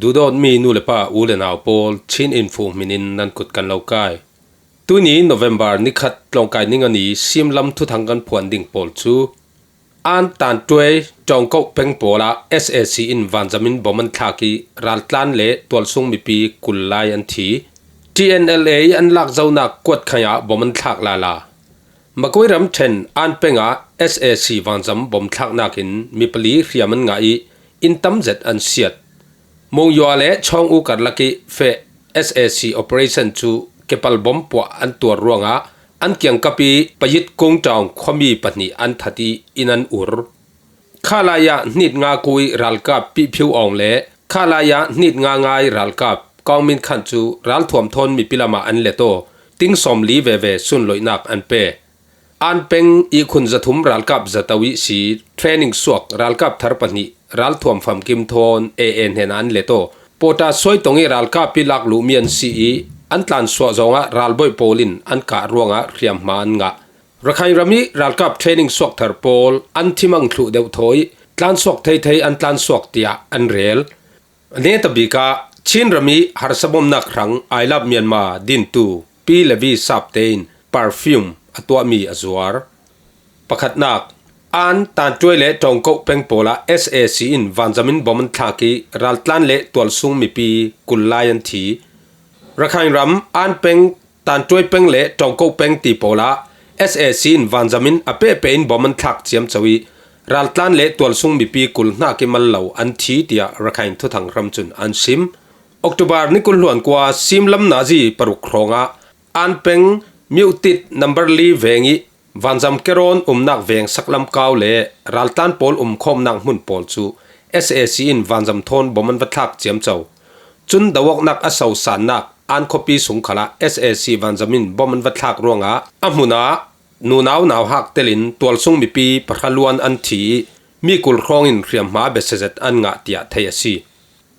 ดูดอนมีนูเลป้าอูเลนาวโปลชินอินฟูมินินนันกุดกันเลวกายตัวนี้โนเวมเบอร์นิคัดลงกายนิงานีซิมลำทุทังกันพวนดิ่งโปลจูอันตันตัวยจงก็เป็นโปละ SAC อินวันจามินบอมันทักีรัลตันเล่ตัวซุงมีปีกุลลายอันที TNLA อันลักเจ้านักกวดขยะบอมันทักลาลามาคุยรำเชนอันเป็นอ่ะ SAC วันจำบอมทักนักินมีปลีเรียมันไงอินตัมเจ็ดอันเสียดมงยัวเล่ช่องอุกัดลักเฟ SAC Operation จูเก็บลบอมปัวอันตัวรวงอ่ะอันเกียงกับปีประยุทธ์กงจองขมีปนีอันทัดีอินันอุรข้าลายะนิดงาคุยรัลกับปีผิวอ่องเล่ข้าลายะนิดงาง่ายรัลกับกองมินขันจูรัลถ่วมทนมีพิลามาอันเลโตติ้งสมลีเวเวสุนลอยนักอันเปอันเป็นอีคุนจะทุ่มรัลกับจะตวิสีเทรนนิ่งสวกรัลกับทาร์ปนีรัลถ่วมฟัมกิมทนเอ็นเฮนันเลโตโปตาสวยตรงนี้รัลกับพิลักลูเมียนซีอันตันสวะจงะรัลบอยโปลินอันการวงะเรียมมันงะรักให้รามีรัลกับเทรนนิ่งสวกทาร์โปลอันที่มังคลุเดวทอยตันสวกไทยอันตันสวกเตียอันเรลเนตบิกาชินรามีฮาร์สบอมนักครั้งไอลับเมียนมาดินตูปีเลวีซับเตนปาร์ฟิวมอตัวมีอจวาร์ประคัดนักอันตันช่วยเล่จงก็เป็นโปละ SAC อินวันจามินบอมันทักีรัลตันเล่ตัวซุงมีปีกุลลายันทีรักให้รำอันเป็นตันช่วยเป็นเล่จงก็เป็นตีโปละ SAC อินวันจามินอเปเป็นบอมันทักเจียมจวีรัลตันเล่ตัวซุงมีปีกุลนากิมัลเลวอันทีเดียรักให้ทุทังรำจุนอันซิมออกตุบาร์นิกุลล้วนกว่าซิมลำนาจีปรุครองะอันเป็นมิวติดนัมเบอร์ลีเวงีวันจำเกรอนนักเวงสักลำเก่าเล่รัลตันโปลคมนักมุนโปลจู SAC อินวันจำทนบอมันวัดทักเจียมเจ้าจุนดาวกนักอาสาวสานนักอันคบีสุงขละ SAC วันจำมินบอมันวัดทักรวงะอัมหุนานูนาวหักเตลินตัวซุงมีปีปะขลวนอันทีมีกุลครองอินเรียมมาเบสเซตอันงะเตียเทียซี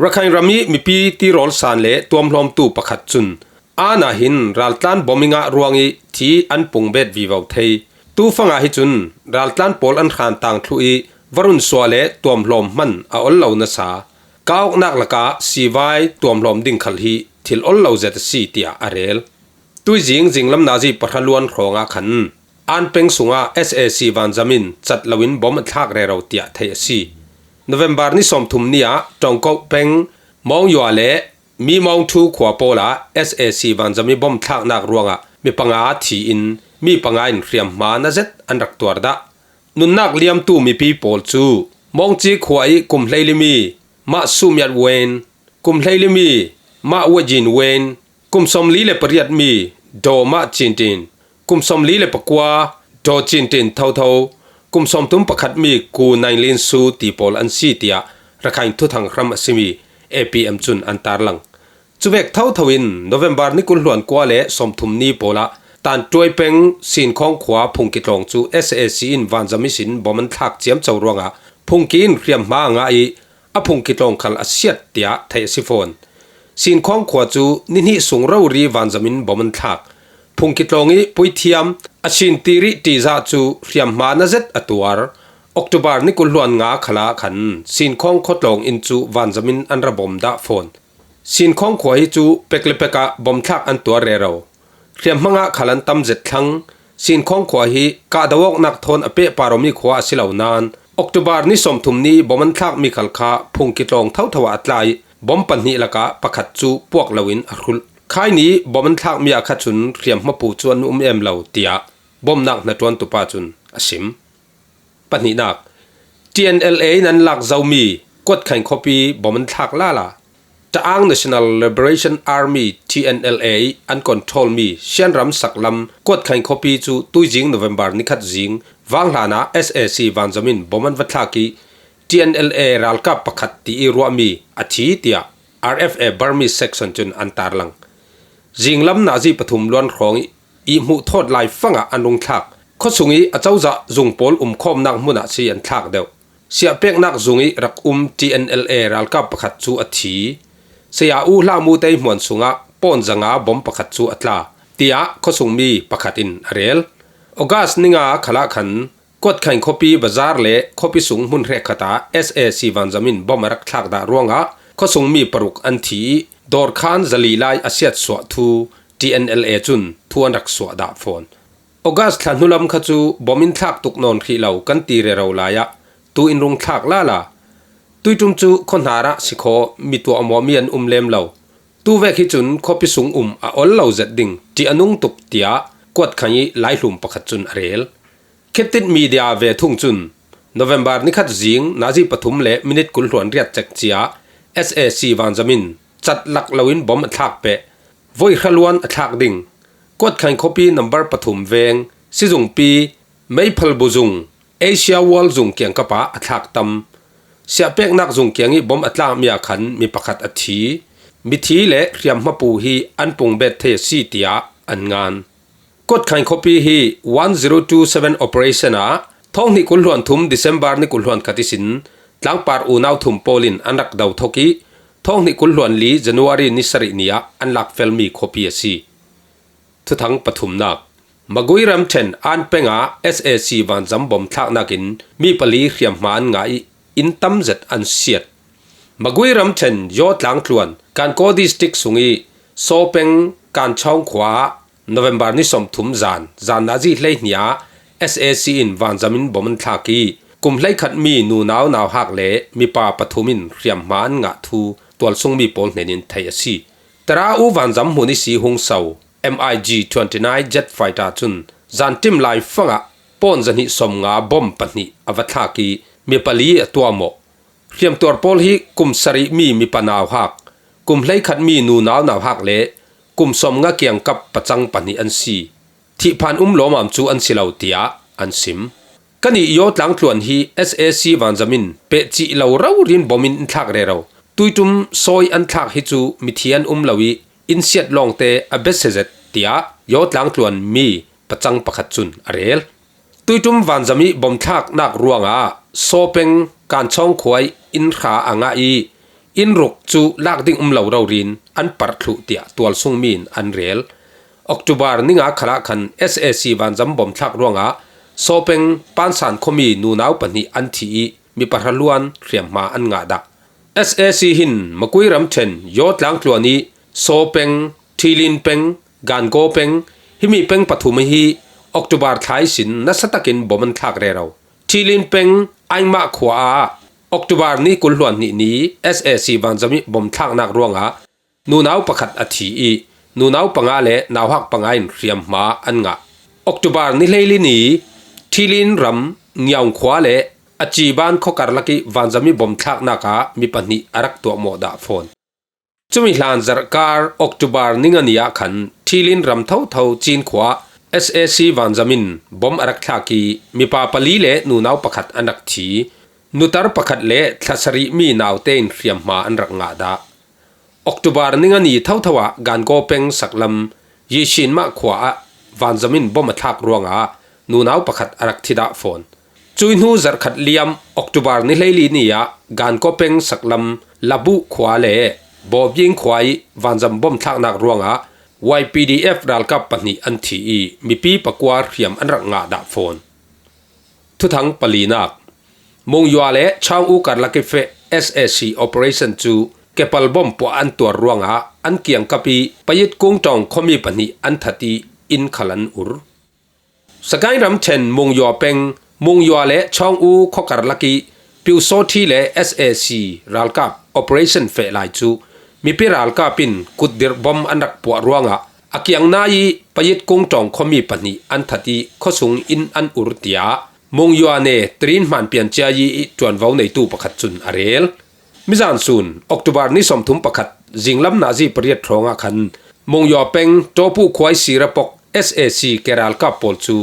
รักให้รามีมีปีที่รอลสานเล่ตัวมลอมตูประคัดจุนอาณาหินรัลตันบอมิงะรวงอีที่อันปุงเบ็ดวิวาวเทยตูฟังอาฮิจุนรัลตันโปลอันขานต่างทุยวรุนสวาเล่ตัวมลอมมันอาอลเลวนัสาก้าวนักละกาสีไวตัวมลอมดิ่งขลฮีทิลอลเลวเจตสีเตียอาเรลตุยจิงลำนาจีปะทะลวนครองอาขันอันเป็งสุงา SAC วันจามินจัดลวินบอมทักเรเราเตียเทียซีโนเวมบาร์นี้สมทุมเนียจงก็เป็งมองยัวเล่มีมองทูขวาโปละ SAC วันจะมีบอมทักนักรวงมีปังอาทีอินมีปังอาอินเรียมมานาเจ็ดอันรักตัวดะนุนนักเลี้ยมตูมีปีโปลจูมองจีขวายกุมเลลิมีมาซูมยัดเวนกุมเลลิมีมาอวจินเวนกุมสมลีเลปริยัดมีโดมาจินตินกุมสมลีเลปกว่าโดจินตินเท่ากุมสมตุมประคัดมีกูนายลินซูตีโปลอันซีเตียรักให้ทุทังครัมสิมี APM จุนอันตาร์ลังจุเวกเท่าทวินโนเวมบาร์นิกุลล้วนกว่าเล่สมทุมนีโปละตันจวยเป็งสินของขวาพุงกิตลงจู SAC อินวันจามิสินบอมันทักเจียมเจ้ารวงพุงกินเรียมมาง่ายพุงกิตลงขัลอาเซียเตียเทสิฟอนสินของขวาจูนิหิสุงเรารีวันจามินบอมันทักพุงกิตลงปุยเทียมสินตีริตีซาจูเรียมมานาเซตอตัวออกตุบาร์นิกุลล้วนงาขลาขันสินของขดลงอินจูวันจามินอันระบมดาฟอนสินของขวายจูเป็กเลเป็กะบอมทักอันตัวเรเราเรียมมังะขลันตั้มเจ็ดครั้งสินของขวายกาดาวกนักทนอเปปารมีขวาสิเหล่านานออกตุบาร์นิสมทุมนี้บอมันทักมีขลคาพุงกิตลงเท่าทวัดไหลบอมปันนี้ละกะประคัดจูพวกลวินอรุลค่ายนี้บอมันทักมีอาคัดจุนเรียมมาปูจวนเอ็มเหล่าเตียบอมนักนัดวันตุปาจุนอสิมปันนี้นัก TNLA นั้นหลักเจ้ามีกดแข่งคอปีบอมันทักล่าละจะอ้าง National Liberation Army TNLA อันคอนโทรลมีเชียนรำสักลำกดแข่งคอปีจูตุยจิงโนเวมบาร์นิคัดจิงวางหลานะ SAC วันจามินบอมันวัดทักี TNLA รัลกับประคัดตีรัวมีอาทิตย์ RFA Burmese Section จุนอันตาร์ลังจิงลำนาจีปฐุมล้วนของอีมุทอดลายฟังอันลงทักข้อสุงีอาเจ้าจะจุงโปลคอมนักมุนาซีอันทักเดียวเสียเป็กนักจุงีรักTNLA รัลกับประคัดจูอาทิเสียอูลามูเตยมวนสุงะปอนจังอาบอมประคัดจูอัตลาเตียข้อสุงมีประคัดอินเรลออกัสนิงาขลักขันกดแข่งคอปีบาซาร์เล่คอปีสุงมุนเรคตา SAC วันจามินบอมรักทักดารวงะ ข้อสงมีปรุกอันทีดอร์คานจลีไลอาเซียสวทู TNLA จุนทวนรักสวดาฟอนออกัสทันนุลำขจูบอมินทักตุกนอนขีเหล่ากันตีเรเราลายะตูอินรงทักลาลาตุยจุมจูคนหาระสิโคมีตัวอมอมีอันเลมเหล่าตูเวกิจุนข้อพิสุงอาอลเหล่าจัดดิ่งที่อนุงตุกเตียกวดขันยีไล่หลุมประคัดจุนเรลเคติดมีเดียเวทุ่งจุนโนเวมบาร์นิคัดจิงนาจีปฐุมเละมินิตกุลหวนเรียดจักเจีย SAC วันจามินจัดหลักเหล่าอินบอมอัทักเปะวยขลวนอัทักดิ่งกดขันคอปีนัมเบอร์ปฐุมเวงซิจุงปีไม่พลบุจุงเอเชียวอลจุงเกียงกปะอัทักตำเสียเป็กนักจุงเกียงอีบอมอัตลามีอาขันมีประคัดอัฐีมิทีเละเรียมมาปูฮีอันปงเบตเทซีเตียอันงานกดขันคอปีฮี1027 operation ท้องนิกุลหวนทุม December นิกุลหวนคติสินหลังปาร์อูนาวทุมโปลินอันรักดาวทกีท้องนิกุลหวนลี January นิสริเนียอันลักเฟลมีคอปีซีทุทั้งปฐุมนักมากุยรำเชนอันเป็งSAC วันจำบอมทักนักินมีปลีเรียมมานไงอินตัมเจ็ดอันเสียดมากุยรำเชนยอดหลังคลวนการโคดิสติกสุงีโซเป็งการช่องขวาโนเวมบาร์นิสมทุมจานนาจีเลยเนียSAC อินวันจามินบอมันทักีกุมไลขัดมีนูนาวหักเละมีป่าปฐุมินเรียมมานงะทูตัวทรงมีปอลเนนินไทยสีแต่ราอูวันจำมุนิสีหงเสา MiG-29 Jet Fighter จุนจานติมไลฟังะปอนจันหิสมงาบอมปนิอวัตทักีมีปลีตัวโมเรียมตัวปอลฮีกุมสริมีปนาวหักกุมไลขัดมีนูนาวหักเละกุมสมงาเกียงกับปจังปนิอันสีที่ผ่านโลมามจูอันสิลาวเตียอันซิมกันอียอดหลังคลวนฮี SAC วันจามินเปจิเหลาเรารินบอมินทักเรเราตุยจุมซอยอันทักฮิจูมิเทียนลาวีอินเสียดลองเตอเบสเซตเตียยอดหลังคลวนมีประจังประคัดจุนเรลตุยจุมวันจามิบอมทักนักรวงโซเป็งการช่องขวายอินขาอ่างอินรุกจูลากดิ่งเหลาเรารินอันปัดลุเตียตัวซุงมีนอันเรลออกตุบาร์นิงาขลักขัน SAC วันจำบอมทักรวงโซเป็งปานสานคมีนูนาวปนิอันทีมีปะรลวนเรียมมาอันงาดัก SAC หินมกุยรำเชนยอดหลังคลวนี้โซเป็งทีลินเป็งการโกเป็งฮิมีเป็งปฐุมฮีออกตุบาร์ไทยสินนัสตะกินบอมันทักเรเราทีลินเป็งไอมาขวาออกตุบาร์นี้กุลหวนนี้ SAC วันจำมีบอมทักนักรวงนูนาวประคัดอัฐีนูนาวปังอาเละนาวหักปังอินเรียมมาอันงะออกตุบาร์นิเลลินีทีลินรำเงียวขวาเละอจีบานข้อการลักิวันจามีบอมทักนักมีปัญหาอารักตัวโมดาฟอนจุมิลานจรการออกตุบาร์นิงานิยาขันทีลินรำเท่าจีนขวา SAC วันจามินบอมอารักทักีมีปาปลีเละนูนาวประคัดอันรักทีนูตาร์ประคัดเละทัศริมีนาวเตนเรียมมาอันรักงาดาออกตุบาร์นิงานีเท่าการโกเป็งสักลำยีชินมาขวาวันจามินบอมทักรวงนูนาวประคัดอารักทิดาฟอนจุยนูจรขัดเลียมออกตุบาร์นิเลลีนียการโกเป็งสักลำลับุขวาเล่บอบยิงขวายวันจำบอมทักนักรวงYPDF รัลกับปนิอันทีมีปีปกวาเรียมอันรักงาดาฟอนทุทั้งปลีนักมงยัวเล่ช่างอุการลักเฟ SAC Operation จูเก็บลบอมปวอันตัวรวงอันเกียงกับปีไปยึดกุ้งจองคมีปนิอันทัดีอินขลันอุรสกายรำเชนมงยัวเป็งมงยัวเละช่องอูข้อการลักีปิวโซทีเละ SAC รัลกับ Operation เฟลายจูมีปีรัลกับปินกุดเดร์บอมอันรักปวรวงอาเกียงนายไปยึดกุ้งจองคมีปนิอันทัดีข้อสุงอินอันอุรเตียมงยัวเนตรินมันเปลี่ยนใจจวนวาวในตู้ประคัดจุนอาเรลมิจานซูนออกตุบาร์นิสมทุมประคัดจิงลำนาจีเปรียดทองขันมงยอเป็งโจผู้ควายสีระปก SAC เกรัลกับโปลจู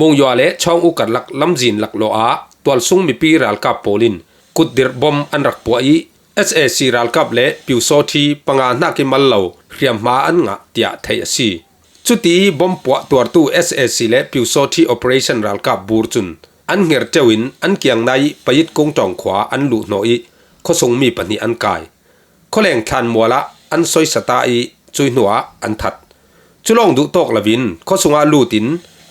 มงยอเละช่องอุกัดลักลำจินลักโลอาตัวซุงมีปีรัลกับโปลินกุดเดร์บอมอันรักปวย SAC รัลกับเละปิวโซทีปังอานักิมัลเลวเรียมมาอันงะเตียเทียซีจุดที่บอมปวดตัวตู้ SAC เละปิวโซที Operation รัลกับบูร์จุนอันเงียร์เจวินอันเกียงในไปยึดกงจองขวาอันลุโนอีข้อทรงมีปัญหาอันกายข้อแรงทันมัวละอันซอยสตาอีจุยหนัวอันทัดจุลองดูตกละวินข้อทรงอาลูติน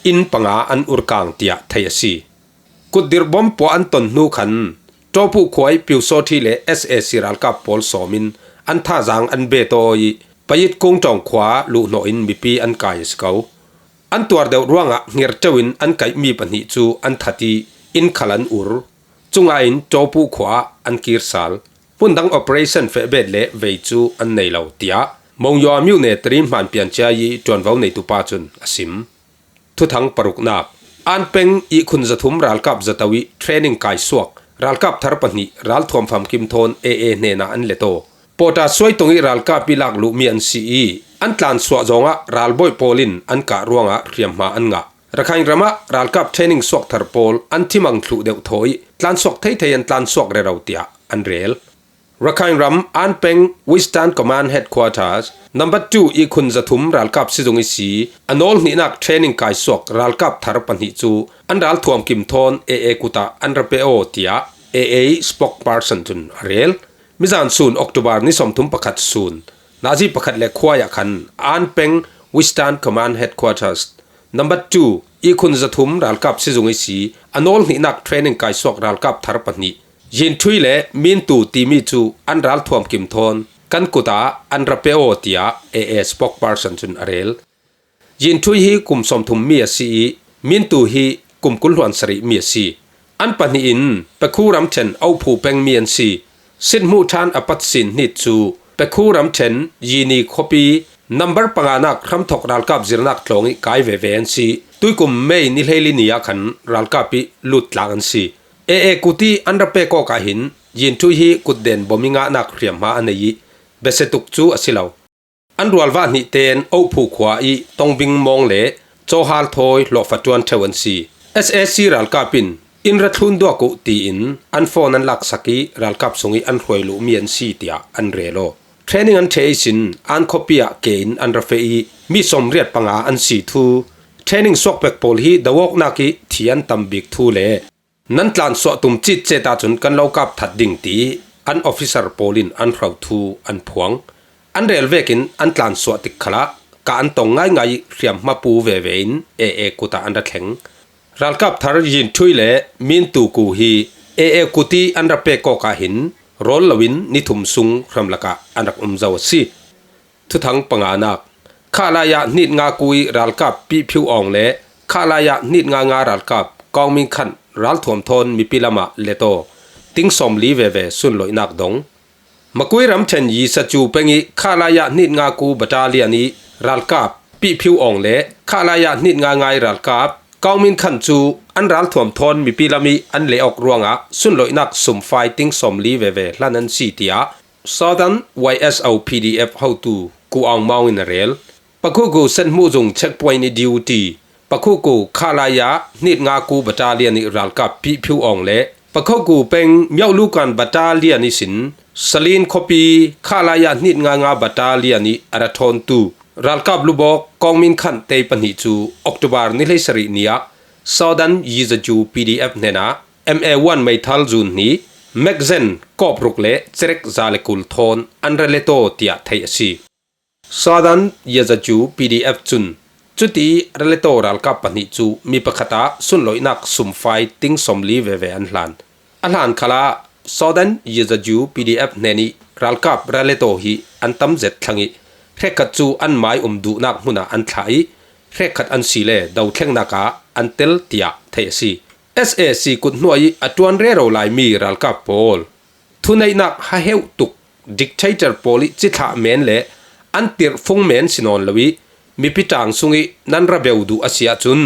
อินปังอาอันอุรกางเตียเทียซีกุดดิร์บอมปวอันตนนูขันท โจผู้ขวยปิวโซทีเล SAC รัลกับปอลสอมินอันท่าจางอันเบโตยไปยิดกงจองขวาลุโนอินมีปีอันกายสเกาอันตัวเดียวร่วงเงียร์เจวินอันไกมีปัญหาจูอันทัดีอินขลันอุรจุงอินโจผู้ขวาอันกีร์สัลปุ่นดัง operation เฟเบดเลเวจูอันในเหล่าเตียมงยอมิวเนตรีมันเปลี่ยนใจจวนเว้าในตุปาจุนอสิมทุทั้งปรุกนับอันเป็นอีคุณจะทุ่มรัลกับจะตวิเทรนนิ่งกายสวกรัลกับทาร์ปนิรัลทวมฟามคิมโทนเนนาอันเลโตปอตาสวยตรงอีรัลกับปิลักลุมีอันซีอันตลานสวะจงะรัลบอยโพลินอันกะรวงะเรียมมาอันงะระคังรำะรัลกับเทรนนิ่งสวกทาร์โพลอันที่มังคลุเดวถอยตลานสวกไทยยันตลานสวกเรเราเตียอันเรลรักรำอันเป็นวิสตันคอมมานด์เฮดควอเตอร์สนัมเบอร์2อีคุณจะทุ่มรัลกับซิจงอิสีอันโอลนี่นักเทรนนิ่งกายสวกรัลกับทาร์ปันหิจูอันรัลทวมกิมโทนกุตาอันระเปโอเตียสปอกปาร์สันจุนเรลมิจานซูนออกตุบาร์นิสมทุ่มประคัดซูนนาจีประคัดเล็กขวายคันอันเป็นวิสตันคอมมานด์เฮดควอเตอร์สนัมเบอร์2อีคุณจะทุ่มรัลกับซิจงอิสีอันโอลนี่นักเทรนนิ่งกายสวกรัลกับทาร์ปันหิยินทุยเล่มินตูตีมิจูอันรัลทวมกิมทอนกันกุตาอันระเปโอเตียสปอกปาร์สันจุนเรลยินทุยฮีกุมสมทุมมีสีมินตูฮีกุมกุลหวนสริมีสีอันปนิอินเปคูรำเชนเอาผู้เป็งเมียนสีสินมูทานอปัตสินนิจูเปคูรำเชนยีนีคปีนัมเบอร์ปังานักคำถกรัลกับจิรนักทลงกายเวเวนสีตุยกุมเมยนิเลลินียขันรัลกับปิลุดลากันสีกุตีอันระเปโกกาหินยินทุยฮีกุดเด่นบ่มีงานักเรียมมาอันนี้เบสตุกจูอสิลาวอันรัวลวานิเตนเอาผู้ขวาอีตองบิงมองเล่โจฮัลทอยหลอกฟัดจวนเทวันซีSAC รัลกับปินอินรัทุนดัวกุตีอินอันโฟนันลักสักีรัลกับสงอีอันรวยลุมีอันซีเตียอันเรโลเทรนนิ่งอันเทอิสินอันคอปียเกนอันระเฟอีมีสมเรียดปังอาอันซีทูเทรนนิ่งสกเปกโพลฮีดาวกนักิเทียนตัมบิกทูเล่นั่นตลานสวตุมจิตเจตาจนกันเล่ากับถัดดิ่งตีอันออฟฟิเซอร์โพลินอันเราทูอันพวงอันเรลเวกินอันตลานสวติกขละการตรงง่ายง่ายเรียมมาปูเวเวนกุตาอันระแข็งรัลกับทารยินช่วยเล่มินตูกูฮีกุตีอันระเปโกกาหินโรลลวินนิทุมซุงครัมละกะอันรักจาวซีทุทั้งปังอานักข้าลายะนิดงากุยรัลกับปีผิวอ่องเล่ข้าลายะนิดงารัลกับกองมิงขันรัลทวมทนมีพิลามะเลโตติงสมลีเวเวสุนลอยนักดงมกุยรำเชนยีสจูเป็งอีข้าลายะนิดงากูบัตาเลียนีรัลกับปีผิวอ่องเล่ข้าลายะนิดงาไงรัลกับกองมินขันจูอันรัลทวมทนมีพิลามีอันเลออกรวงะสุนลอยนักสมไฟติงสมลีเวเวลานันซีเตียซอดัน YSO PDF how to กูอ่างมองอินเรลปะคูกูเซนมูจงเช็คพอยต์ในดิวตีปะคูกูข้าลายะนิดงากูบัตาเลียนิรัลกับปีผิวอ่องเล่ปะคูกูเป็นเมียวลูกันบัตาเลียนิสินสลีนคอปีข้าลายะนิดงาบัตาเลียนิอาราทอนตูรัลกับลูบอกกองมินขันเตยปันหิจูออกตุบาร์นิเลสริเนียซอดันยีจจู PDF เนนะ MA1 ไม่ทัลจูนนี้แม็กเซนกอบรุกเล่เจร็กซาเลกุลทอนอันเรเลโตเตียไทยซีซอดันยีจจู PDF จุนจุดที่เรเลโตรัลกับปันหิจูมีประคตาสุนลอยนักสุมไฟติงสมลีเวเวอันหลานขลาซอดันยีจจู PDF เนนี่รัลกับเรเลโตฮีอันตั้มเจ็ดทังอีเรขัดจูอันไม้ดูนักมุนาอันไทยเรขัดอันสีเล่ดาวเข่งนักอันเตลเตียเทซี SAC กุดหน่วยอัตวันเรโรไลมีรัลกับโพลทุนในนักฮาเฮวตุกดิกเตอร์โพลิจิตาเมนเล่อันติรฟงเมนสินอนลวีมีพิจางสุงินันระเบวดูอาเซียจุน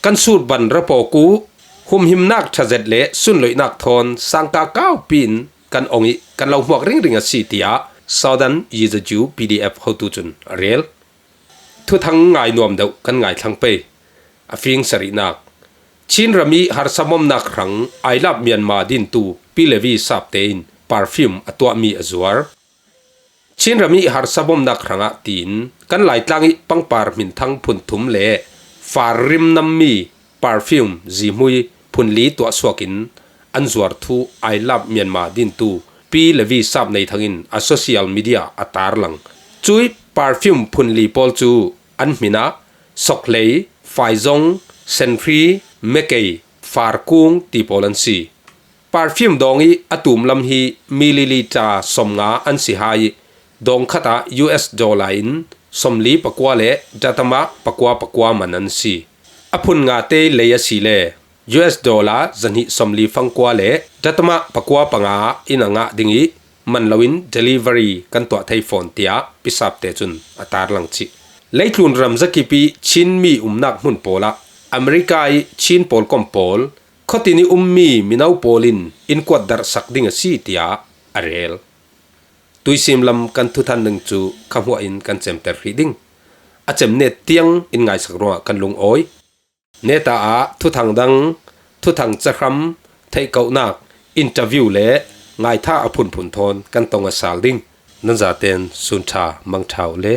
กันสูดบันระปอกูหุมหิมนักทะเจ็ดเล่สุนลอยนักทอนสังกาเก้าปีนกันองอีกันเราหมวกริงอาซีเตียซาดันยีจะจู PDF เขาตูจุนเรียลทุทั้งไงนวมเดากันไงทั้งไปอฟิงสรินักชินรามีฮาร์สมอมนักครั้งไอลับเมียนมาดินตูปิเลวีสับเตนปาร์ฟิวมตัวมีอซัวร์ชินรามีฮาร์สมอมนักครั้งตีนกันไหลตั้งอีปังปาร์มินทั้งพุนทุมเล่ฟาริมนัมมีปาร์ฟิวมจีมุยพุนลีตัวสวกินอันซัวร์ทูไอลับเมียนมาดินตูปีเลวีสับในทางอินโซเชียลมีเดียอัตาร์ลังจุยปาร์ฟิวมพุนลีปอลจูอันมินาสกเลย์ไฟซงเซนฟรีเมเกย์ฟาร์กุงตีโพลันซีป perfume dongi atum lam hi milliliter somnga an si hai dong khata US dollar in somli pakwa le datama pakwa manan si aphun nga te leya si le US dollar zanhi somli fangkwa le datama pakwa panga inanga dingi manlawin delivery kan to thai phone tia pisap te chun atar lang chi leitlun ramzaki pi chin mi umnak mun pola America i chin pol kom pol khotini ummi minau polin in kwat dar sakding si tia arel tuisim lam kan thu than nang chu khamwa in kan chem ter reading achem net tiang in ngai sakro kan lung oi neta a thu thang chakram thei kau nak interview le ngai tha aphun phun thon kan tonga salding nan za ten sun tha mang thau le